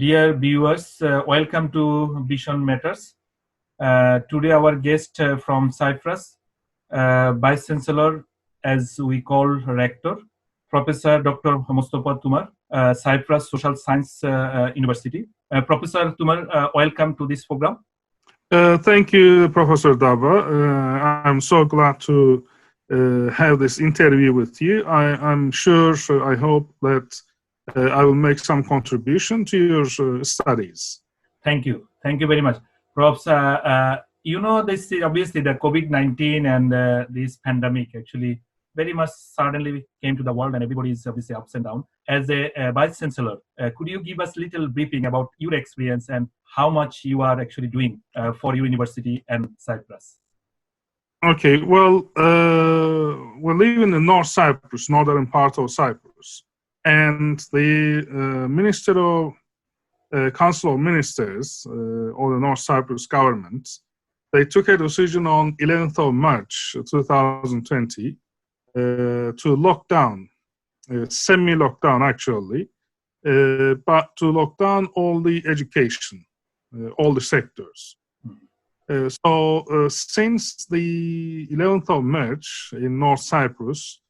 Dear viewers, welcome to Vision Matters. Today our guest from Cyprus, Vice-Chancellor, as we call Rector, Professor Dr. Mustafa Tumer, Cyprus Social Science University. Professor Tumer, welcome to this program. Thank you, Professor Dava. I'm so glad to have this interview with you. I'm sure, I hope that I will make some contribution to your studies. Thank you. Thank you very much. Profs, you know, this is obviously the COVID-19 and this pandemic actually very much suddenly came to the world and everybody is obviously ups and down. As a Vice-Chancellor, could you give us a little briefing about your experience and how much you are actually doing for your university and Cyprus? Okay, well, we live in the North Cyprus, northern part of Cyprus. And the Minister of Council of Ministers of the North Cyprus government, they took a decision on 11th of March 2020 to lock down, semi-lockdown actually, but to lock down all the education, all the sectors. Since the 11th of March in North Cyprus,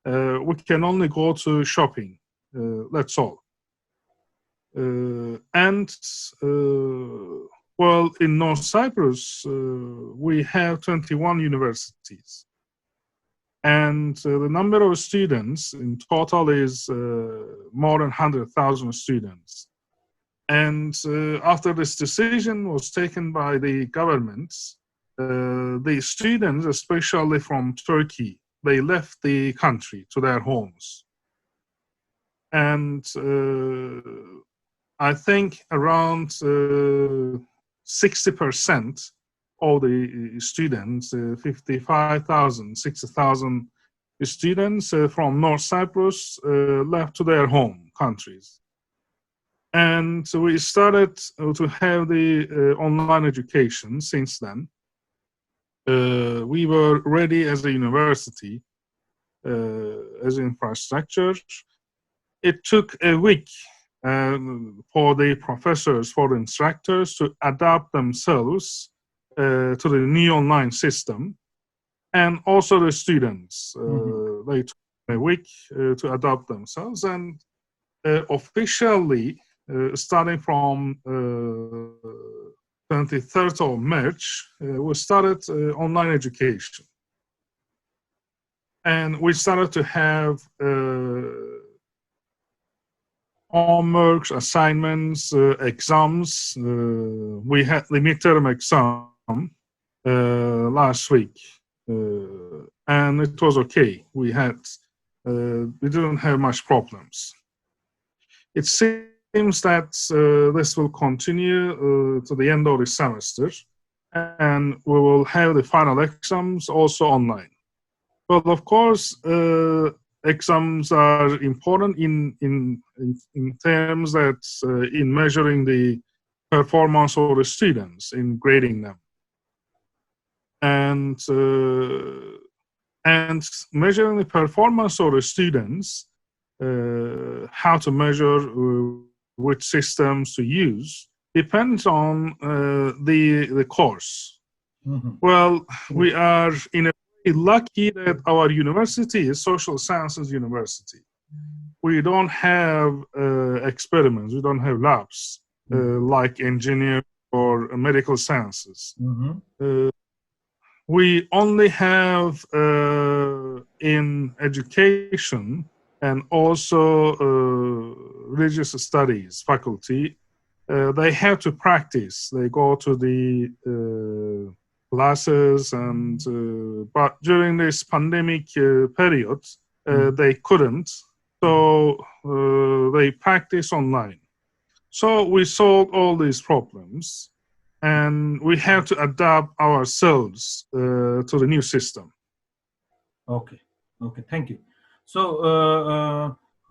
we can only go to shopping, that's all. Well, in North Cyprus, we have 21 universities. And the number of students in total is more than 100,000 students. And after this decision was taken by the government, the students, especially from Turkey, they left the country to their homes. And I think around 60% of the students, 55,000, 60,000 students from North Cyprus left to their home countries. And so we started to have the online education since then. We were ready as a university, as infrastructure. It took a week for the professors, for the instructors to adapt themselves to the new online system, and also the students. They took a week to adapt themselves, and officially, starting from 23rd of March, we started online education. And we started to have homeworks, assignments, exams. We had the midterm exam last week, and it was okay. We didn't have much problems. It seems that this will continue to the end of the semester, and we will have the final exams also online. Well, of course, exams are important in terms that in measuring the performance of the students, in grading them, and measuring the performance of the students, how to measure which systems to use depends on the course. Well, we are in a lucky that our university is social sciences university. We don't have experiments, we don't have labs like engineering or medical sciences. We only have in education and also religious studies faculty, they have to practice. They go to the classes, and but during this pandemic period, they couldn't, so they practice online. So we solved all these problems, and we have to adapt ourselves to the new system. Okay, thank you. So,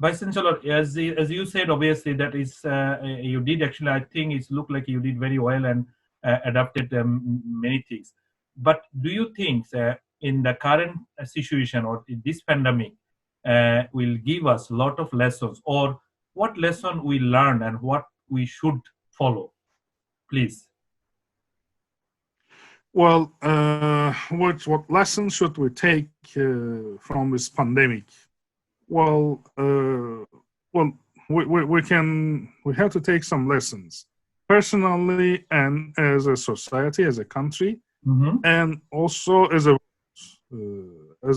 Vice-Chancellor, as you said, obviously that is you did actually. I think it looked like you did very well and adapted many things. But do you think in the current situation or in this pandemic will give us a lot of lessons, or what lesson we learned and what we should follow? Please. Well, what lessons should we take from this pandemic? Well, we have to take some lessons personally and as a society, as a country, and also as a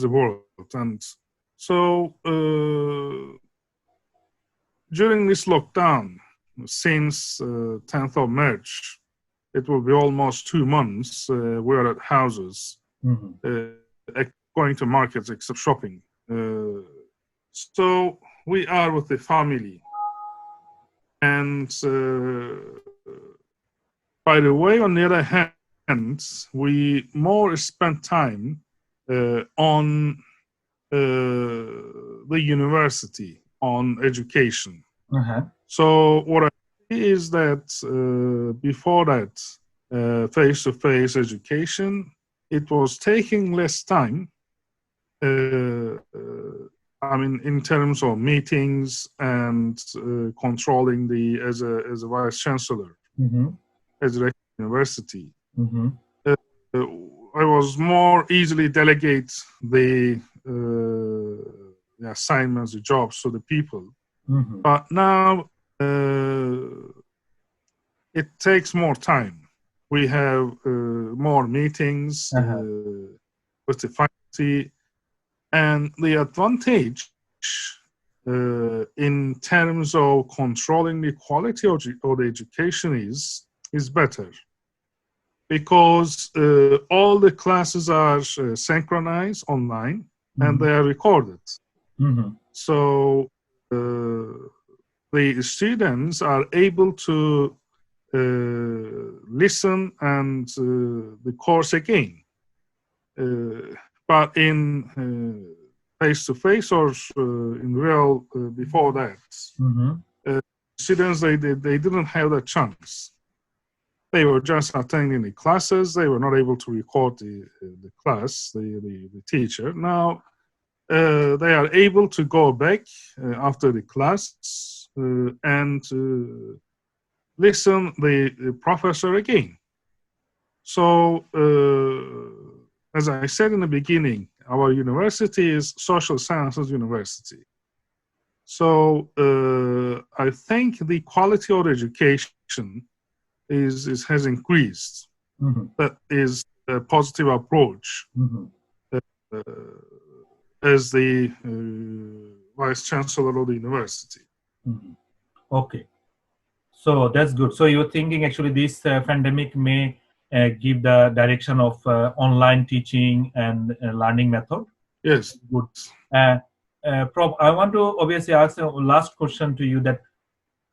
world. And so during this lockdown, since 10th of March, it will be almost 2 months. We are at houses, going to markets except shopping. So we are with the family. And by the way, on the other hand, we more spend time on the university, on education. So what I see is that before that, face-to-face education, it was taking less time. I mean, in terms of meetings and controlling as a Vice-Chancellor, as a Rector university. I was more easily delegate the assignments, the jobs to the people. But now it takes more time. We have more meetings with the faculty, and the advantage in terms of controlling the quality of the education is better, because all the classes are synchronized online and they are recorded. So the students are able to listen and the course again. But in face-to-face or in real before that, students, they didn't have that chance. They were just attending the classes. They were not able to record the class, the teacher. Now they are able to go back after the class and listen the professor again. So as I said in the beginning, our university is social sciences university. So I think the quality of education has increased. That is a positive approach as the Vice-Chancellor of the university. Okay. So that's good. So you're thinking actually this pandemic may give the direction of online teaching and learning method? Yes. Good. Prof, I want to obviously ask a last question to you, that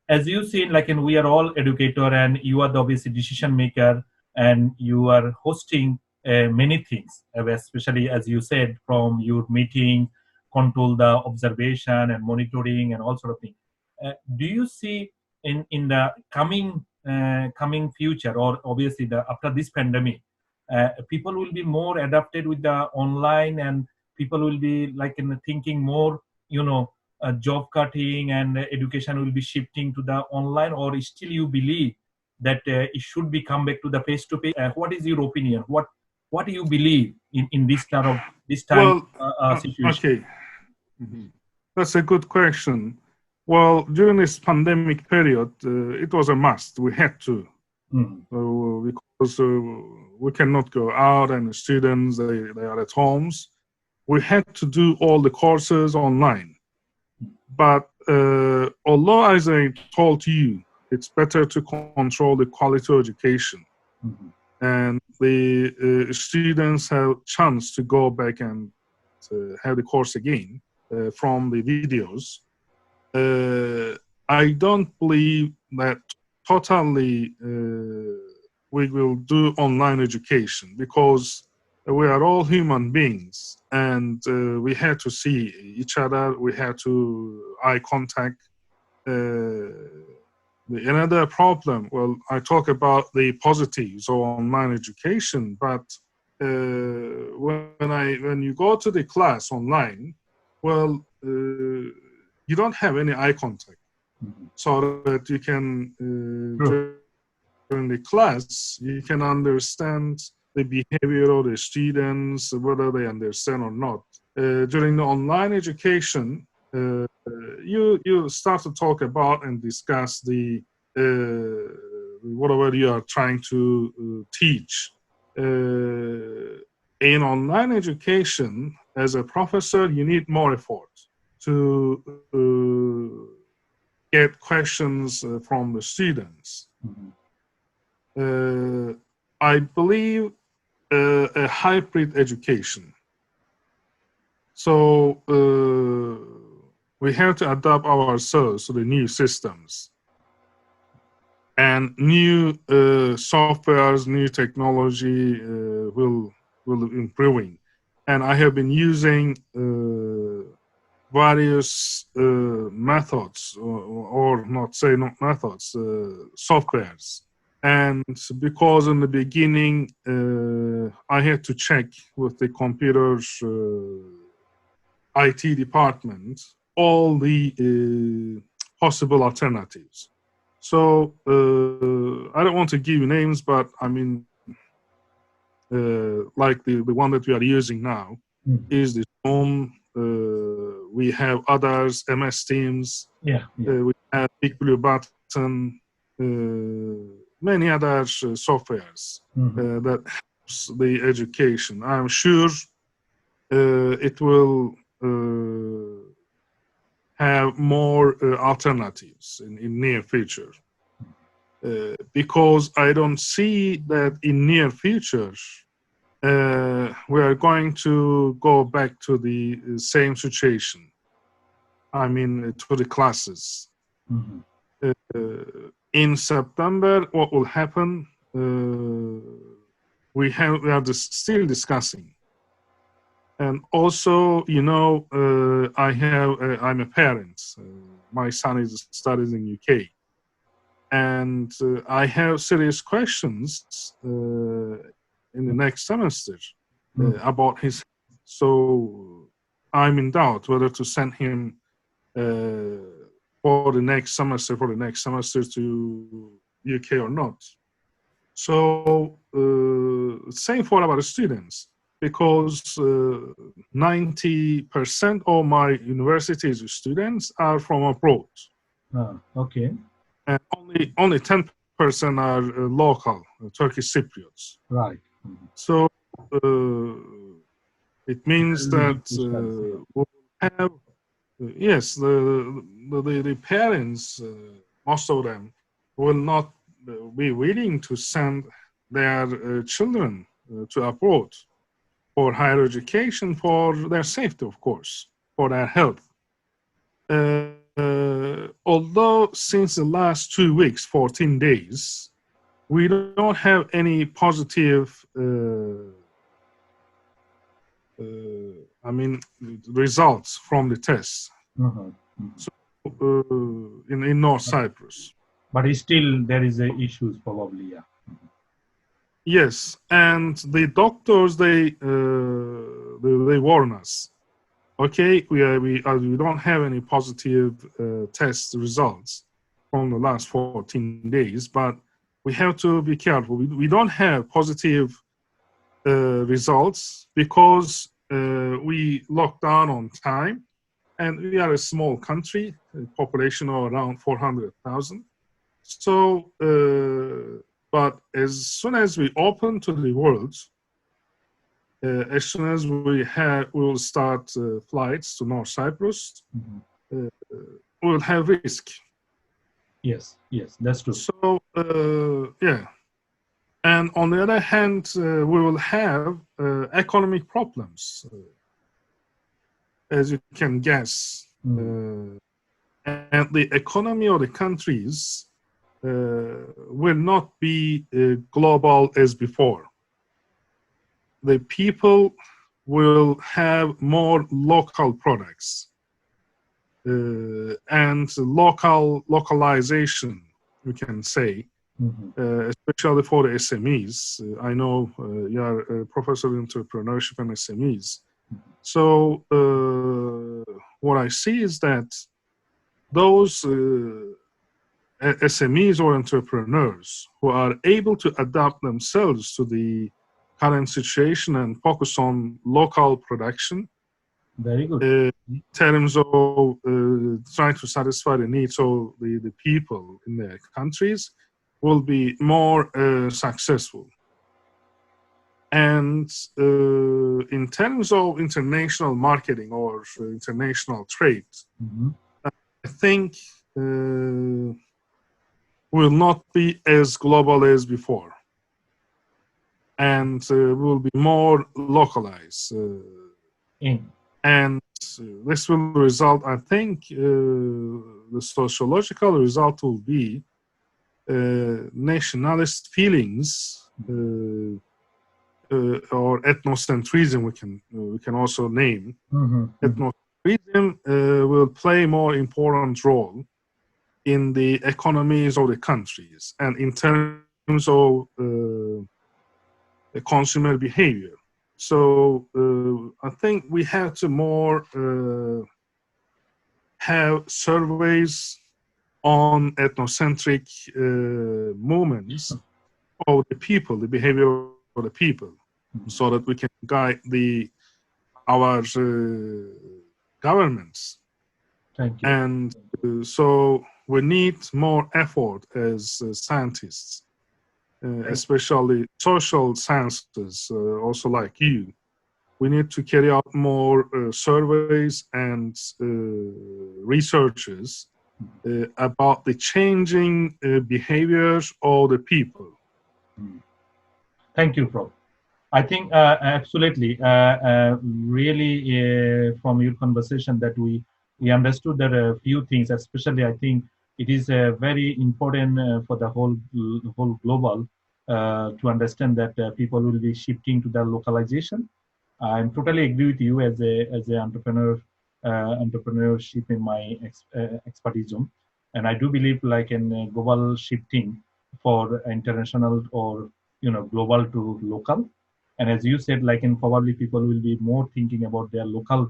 as you see, like we are all educator and you are the obviously decision maker and you are hosting many things, especially as you said, from your meeting, control the observation and monitoring and all sort of things. Do you see in the coming future, or obviously after this pandemic, people will be more adapted with the online, and people will be like thinking more, job cutting and education will be shifting to the online, or still you believe that it should be come back to the face to face? What is your opinion? What do you believe in this kind of situation? Okay, that's a good question. Well, during this pandemic period, it was a must. We had to, because we cannot go out, and the students, they are at homes. We had to do all the courses online. But although, as I told you, it's better to control the quality of education, and the students have chance to go back and have the course again from the videos. I don't believe that totally we will do online education, because we are all human beings, and we have to see each other. We have to eye contact. Another problem, well, I talk about the positives of online education, but when you go to the class online, well, you don't have any eye contact. so that you can, True. during the class, you can understand the behavior of the students, whether they understand or not. During the online education, you start to talk about and discuss the whatever you are trying to teach. In online education, as a professor, you need more effort to get questions from the students. I believe a hybrid education. So we have to adapt ourselves to the new systems and new softwares, new technology will improving. And I have been using various methods, or not methods, softwares. And because in the beginning, I had to check with the computer's IT department all the possible alternatives. So I don't want to give you names, but I mean, like the one that we are using now is the Zoom. We have others, MS Teams. We have Big Blue Button. Many other softwares that helps the education. I'm sure it will have more alternatives in near future. Because I don't see that in near future we are going to go back to the same situation. I mean, to the classes. In September, what will happen? We are still discussing. And also, you know, I'm a parent. My son is studying in UK. And I have serious questions in the next semester about his. So I'm in doubt whether to send him for the next semester to UK or not. So same for our students, because 90% of my university's students are from abroad. Okay. And only 10% are local, Turkish Cypriots. Right. So it means that we'll have, yes, the parents, most of them, will not be willing to send their children to abroad for higher education, for their safety, of course, for their health. Although since the last 2 weeks, 14 days, we don't have any positive, results from the tests. So, in North Cyprus. But still, there is issues probably, yeah. Yes, and the doctors they warn us. Okay, we don't have any positive test results from the last 14 days, but we have to be careful. We don't have positive results because we locked down on time, and we are a small country, a population of around 400,000. So, but as soon as we open to the world, as soon as we will start flights to North Cyprus, we'll have risk. Yes, that's true. So, yeah. And on the other hand, we will have economic problems, as you can guess. And the economy of the countries will not be global as before. The people will have more local products and localization, we can say, especially for the SMEs. I know you are a professor of entrepreneurship and SMEs. So what I see is that those SMEs or entrepreneurs who are able to adapt themselves to the current situation and focus on local production Very good. in terms of trying to satisfy the needs of the people in their countries will be more successful. And in terms of international marketing or international trade, I think will not be as global as before, and will be more localized. And this will result, I think, the sociological result will be nationalist feelings or ethnocentrism. We can also name ethnocentrism will play more important role in the economies of the countries and in terms of consumer behavior. So I think we have to more have surveys on ethnocentric movements of the people, the behavior of the people, so that we can guide our governments. Thank you. And so we need more effort as scientists, especially social sciences, also like you. We need to carry out more surveys and researches about the changing behaviors of the people. Thank you, Prof. I think absolutely, really from your conversation that we understood that a few things, especially I think it is very important for the whole global to understand that people will be shifting to the localization. I'm totally agree with you as a entrepreneur, entrepreneurship in my expertise zone, and I do believe like in global shifting for international or global to local. And as you said, like in probably people will be more thinking about their local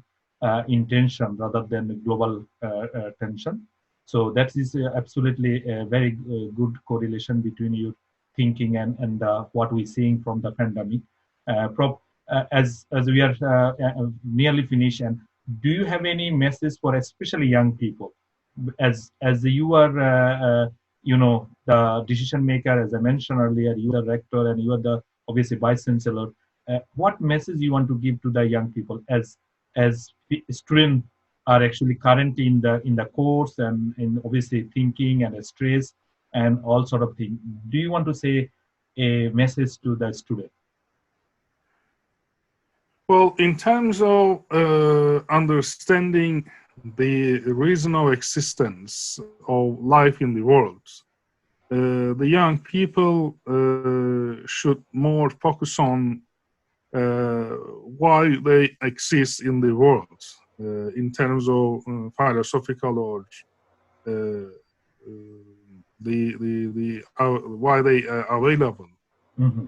intention rather than the global tension. So that is absolutely a very good correlation between your thinking and what we're seeing from the pandemic. As we are nearly finished, and do you have any message for especially young people, as you are the decision maker, as I mentioned earlier, you are the rector and you are the obviously vice-chancellor. What message you want to give to the young people as students are actually currently in the course and in obviously thinking and stress and all sort of thing? Do you want to say a message to the student? Well, in terms of understanding the reason of existence of life in the world, the young people should more focus on why they exist in the world, in terms of philosophical or why they are available,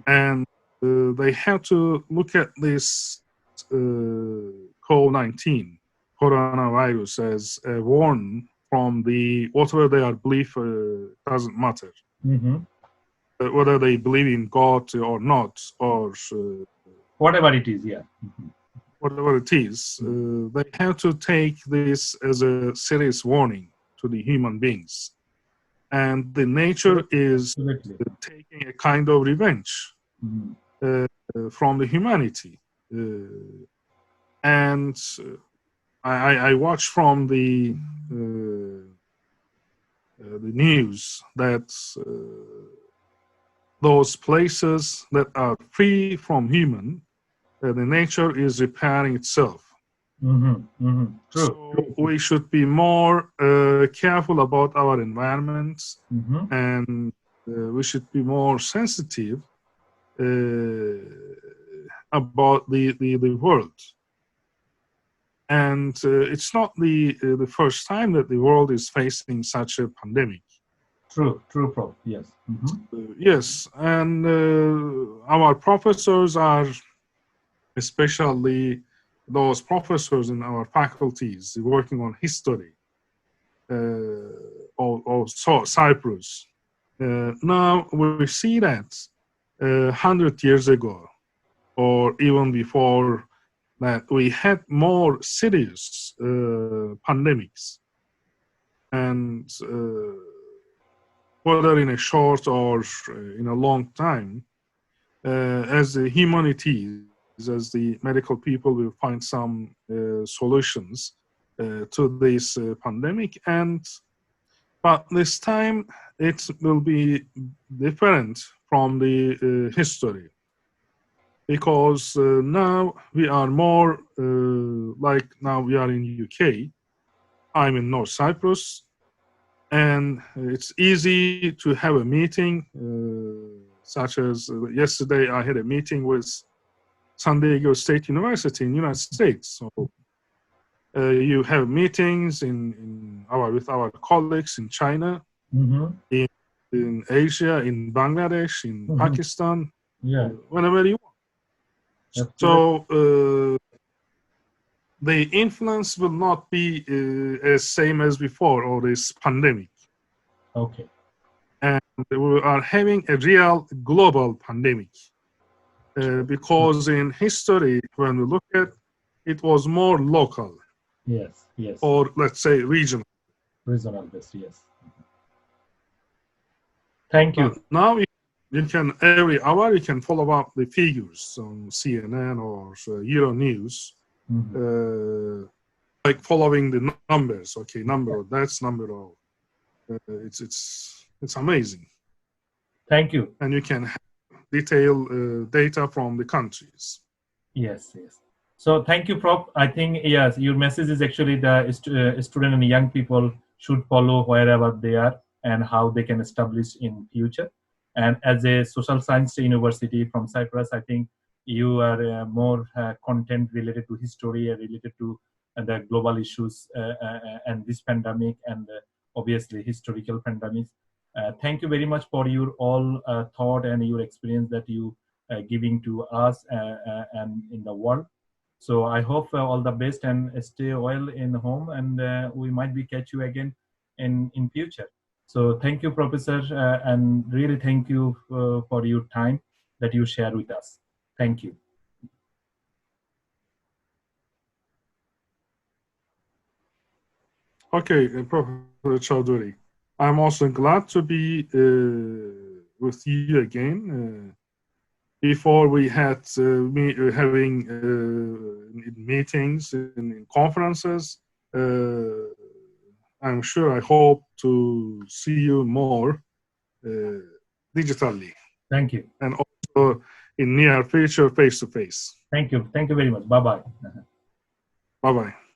and they have to look at this COVID-19 coronavirus as a warning from the whatever they are believe doesn't matter. Whether they believe in God or not, or whatever it is, yeah. Whatever it is, they have to take this as a serious warning to the human beings. And the nature is taking a kind of revenge from the humanity. And I watch from the news that those places that are free from human, the nature is repairing itself. So we should be more careful about our environment, and we should be more sensitive about the world. And it's not the first time that the world is facing such a pandemic. True, Prof. Yes. Yes, and our professors are, especially those professors in our faculties working on history, or Cyprus. Now we see that 100 years ago, or even before that, we had more serious pandemics. And whether in a short or in a long time, as the humanities, as the medical people will find some solutions to this pandemic. But this time it will be different from the history, because now we are more like now we are in UK. I'm in North Cyprus, and it's easy to have a meeting, such as yesterday I had a meeting with San Diego State University in the United States. So you have meetings with our colleagues in China, in Asia, in Bangladesh, in Pakistan, whenever you want. So the influence will not be as same as before, or this pandemic. Okay. And we are having a real global pandemic. Because in history, when we look at it, was more local. Yes, yes. Or let's say regional. Regional based, yes. Thank you. But now you can, every hour, you can follow up the figures on CNN or Euronews, like following the numbers. Okay, number of that's number of. It's amazing. Thank you. And you can have detailed data from the countries. Yes, yes. So thank you, Prof. I think, yes, your message is actually the student and young people should follow wherever they are and how they can establish in future. And as a social science university from Cyprus, I think you are more content related to history, related to the global issues and this pandemic, and obviously historical pandemics. Thank you very much for your all thought and your experience that you giving to us and in the world. So I hope all the best and stay well in home, and we might be catch you again in future. So thank you, Professor, and really thank you for your time that you share with us. Thank you. Okay, Professor Chowdhury, I'm also glad to be with you again. Before we had having meetings in conferences. I'm sure, I hope to see you more digitally. Thank you. And also in near future, face to face. Thank you. Thank you very much. Bye-bye. Bye-bye.